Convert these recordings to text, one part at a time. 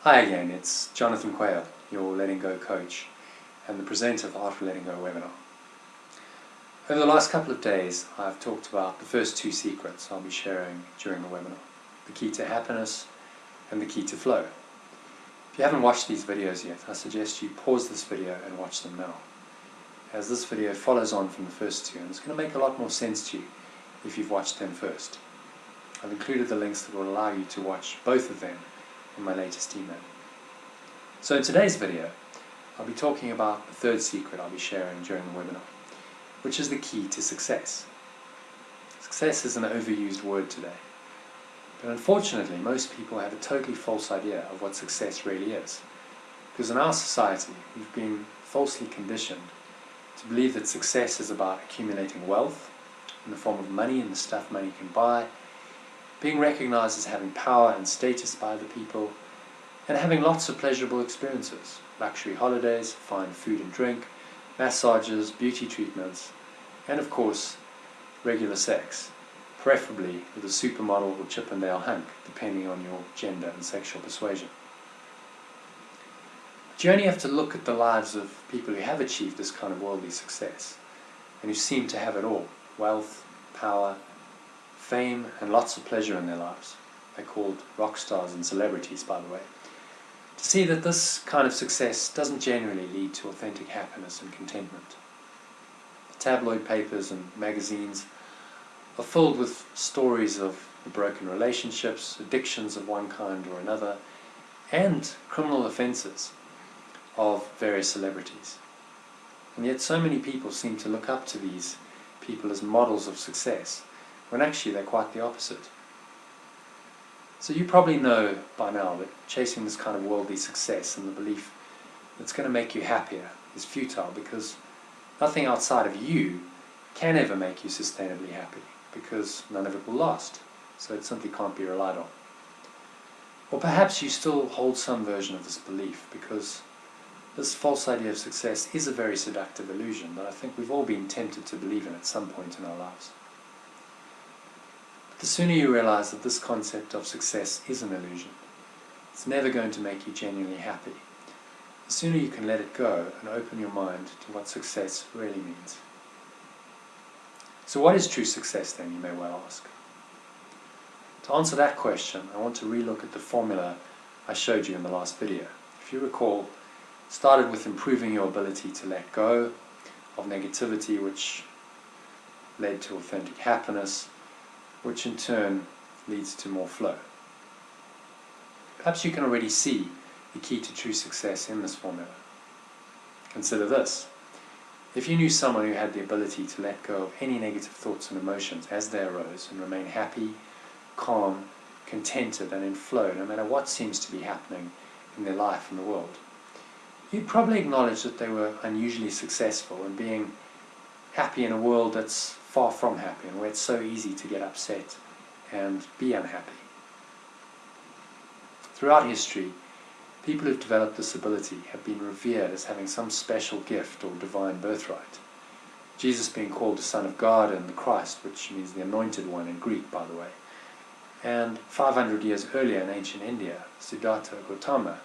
Hi again, it's Jonathan Quail, your Letting Go coach and the presenter of the Art of Letting Go webinar. Over the last couple of days I've talked about the first two secrets I'll be sharing during the webinar, the key to happiness and the key to flow. If you haven't watched these videos yet, I suggest you pause this video and watch them now, as this video follows on from the first two and it's going to make a lot more sense to you if you've watched them first. I've included the links that will allow you to watch both of them in my latest email. So in today's video, I'll be talking about the third secret I'll be sharing during the webinar, which is the key to success. Success is an overused word today, but unfortunately most people have a totally false idea of what success really is, because in our society we've been falsely conditioned to believe that success is about accumulating wealth in the form of money and the stuff money can buy, being recognized as having power and status by other people, and having lots of pleasurable experiences, luxury holidays, fine food and drink, massages, beauty treatments, and of course, regular sex, preferably with a supermodel or Chippendale hunk, depending on your gender and sexual persuasion. But you only have to look at the lives of people who have achieved this kind of worldly success, and who seem to have it all: wealth, power, fame, and lots of pleasure in their lives. They're called rock stars and celebrities, by the way, to see that this kind of success doesn't generally lead to authentic happiness and contentment. The tabloid papers and magazines are filled with stories of broken relationships, addictions of one kind or another, and criminal offences of various celebrities. And yet so many people seem to look up to these people as models of success, when actually they're quite the opposite. So you probably know by now that chasing this kind of worldly success and the belief that it's going to make you happier is futile, because nothing outside of you can ever make you sustainably happy, because none of it will last, so it simply can't be relied on. Or perhaps you still hold some version of this belief, because this false idea of success is a very seductive illusion that I think we've all been tempted to believe in at some point in our lives. The sooner you realize that this concept of success is an illusion, it's never going to make you genuinely happy, the sooner you can let it go and open your mind to what success really means. So what is true success then, you may well ask? To answer that question, I want to relook at the formula I showed you in the last video. If you recall, it started with improving your ability to let go of negativity, which led to authentic happiness, which in turn leads to more flow. Perhaps you can already see the key to true success in this formula. Consider this: if you knew someone who had the ability to let go of any negative thoughts and emotions as they arose and remain happy, calm, contented and in flow no matter what seems to be happening in their life and the world, you'd probably acknowledge that they were unusually successful in being happy in a world that's far from happy, and where it's so easy to get upset and be unhappy. Throughout history, people who've developed this ability have been revered as having some special gift or divine birthright. Jesus being called the Son of God and the Christ, which means the Anointed One in Greek, by the way. And 500 years earlier in ancient India, Siddhartha Gautama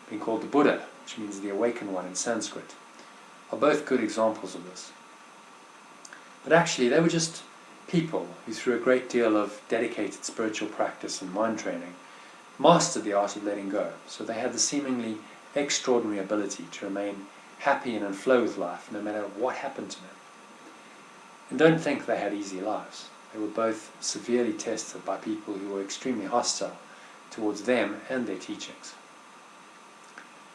being called the Buddha, which means the Awakened One in Sanskrit, are both good examples of this. But actually they were just people who, through a great deal of dedicated spiritual practice and mind training, mastered the art of letting go, so they had the seemingly extraordinary ability to remain happy and in flow with life no matter what happened to them. And don't think they had easy lives. They were both severely tested by people who were extremely hostile towards them and their teachings.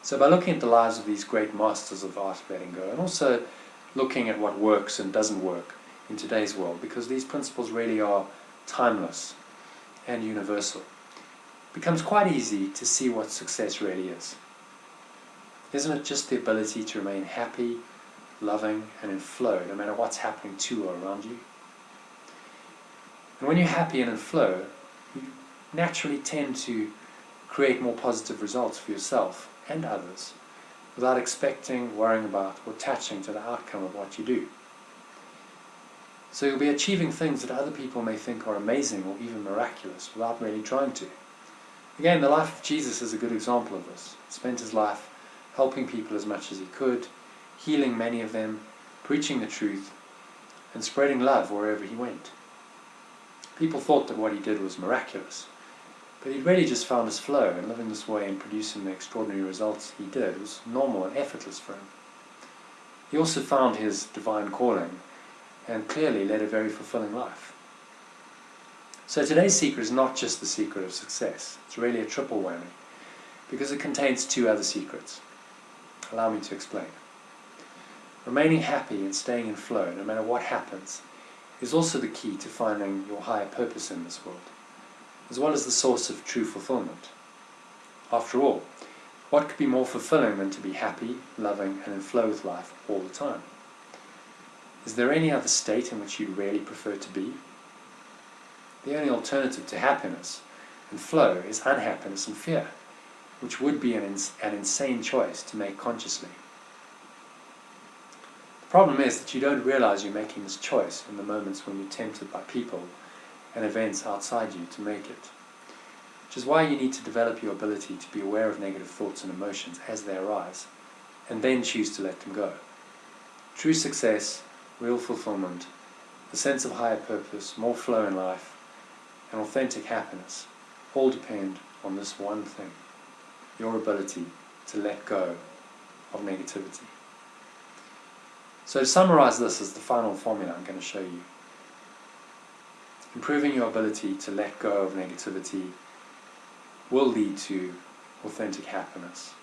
So by looking at the lives of these great masters of the art of letting go, and also looking at what works and doesn't work in today's world, because these principles really are timeless and universal, it becomes quite easy to see what success really is. Isn't it just the ability to remain happy, loving and in flow no matter what's happening to or around you? And when you're happy and in flow, you naturally tend to create more positive results for yourself and others, without expecting, worrying about, or attaching to the outcome of what you do. So you'll be achieving things that other people may think are amazing or even miraculous without really trying to. Again, the life of Jesus is a good example of this. He spent his life helping people as much as he could, healing many of them, preaching the truth, and spreading love wherever he went. People thought that what he did was miraculous, but he'd really just found his flow, and living this way and producing the extraordinary results he did was normal and effortless for him. He also found his divine calling and clearly led a very fulfilling life. So today's secret is not just the secret of success. It's really a triple whammy, because it contains two other secrets. Allow me to explain. Remaining happy and staying in flow, no matter what happens, is also the key to finding your higher purpose in this world, as well as the source of true fulfillment. After all, what could be more fulfilling than to be happy, loving, and in flow with life all the time? Is there any other state in which you'd really prefer to be? The only alternative to happiness and flow is unhappiness and fear, which would be an insane choice to make consciously. The problem is that you don't realize you're making this choice in the moments when you're tempted by people and events outside you to make it. Which is why you need to develop your ability to be aware of negative thoughts and emotions as they arise, and then choose to let them go. True success, real fulfillment, a sense of higher purpose, more flow in life, and authentic happiness all depend on this one thing: your ability to let go of negativity. So to summarize this as the final formula I'm going to show you, improving your ability to let go of negativity will lead to authentic happiness,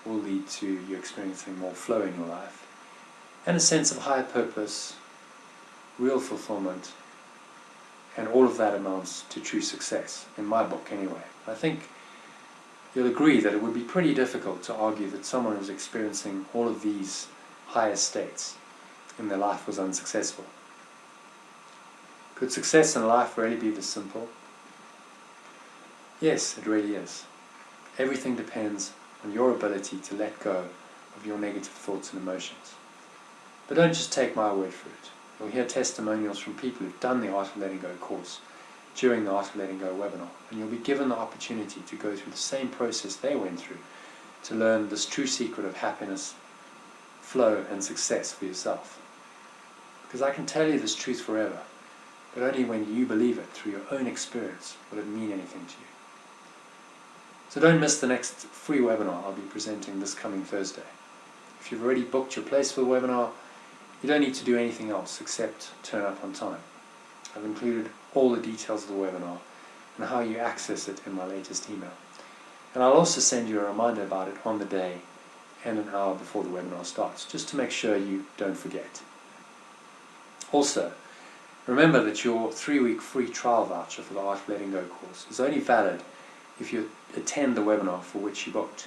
will lead to you experiencing more flow in your life, and a sense of higher purpose, real fulfillment, and all of that amounts to true success, in my book anyway. I think you'll agree that it would be pretty difficult to argue that someone who's experiencing all of these higher states in their life was unsuccessful. Could success in life really be this simple? Yes, it really is. Everything depends on your ability to let go of your negative thoughts and emotions. But don't just take my word for it. You'll hear testimonials from people who've done the Art of Letting Go course during the Art of Letting Go webinar, and you'll be given the opportunity to go through the same process they went through to learn this true secret of happiness, flow, and success for yourself. Because I can tell you this truth forever, but only when you believe it through your own experience will it mean anything to you. So don't miss the next free webinar I'll be presenting this coming Thursday. If you've already booked your place for the webinar, you don't need to do anything else except turn up on time. I've included all the details of the webinar and how you access it in my latest email. And I'll also send you a reminder about it on the day and an hour before the webinar starts, just to make sure you don't forget. Also, remember that your 3-week free trial voucher for the Art of Letting Go course is only valid if you attend the webinar for which you booked.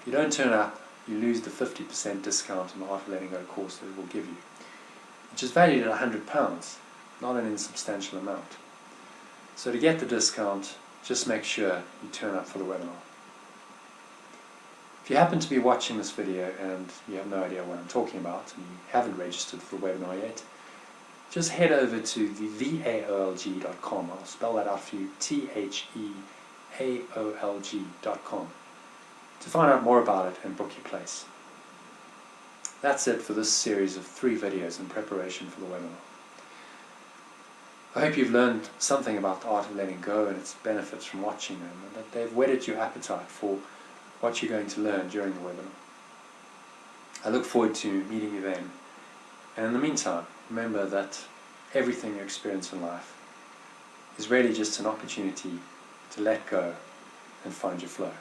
If you don't turn up, you lose the 50% discount on the Art of Letting Go course that it will give you, which is valued at £100, not an insubstantial amount. So to get the discount, just make sure you turn up for the webinar. If you happen to be watching this video and you have no idea what I'm talking about and you haven't registered for the webinar yet, just head over to theaolg.com. I'll spell that out for you, theaolg.com, to find out more about it and book your place. That's it for this series of 3 videos in preparation for the webinar. I hope you've learned something about the Art of Letting Go and its benefits from watching them, and that they've whetted your appetite for what you're going to learn during the webinar. I look forward to meeting you then, and in the meantime, remember that everything you experience in life is really just an opportunity to let go and find your flow.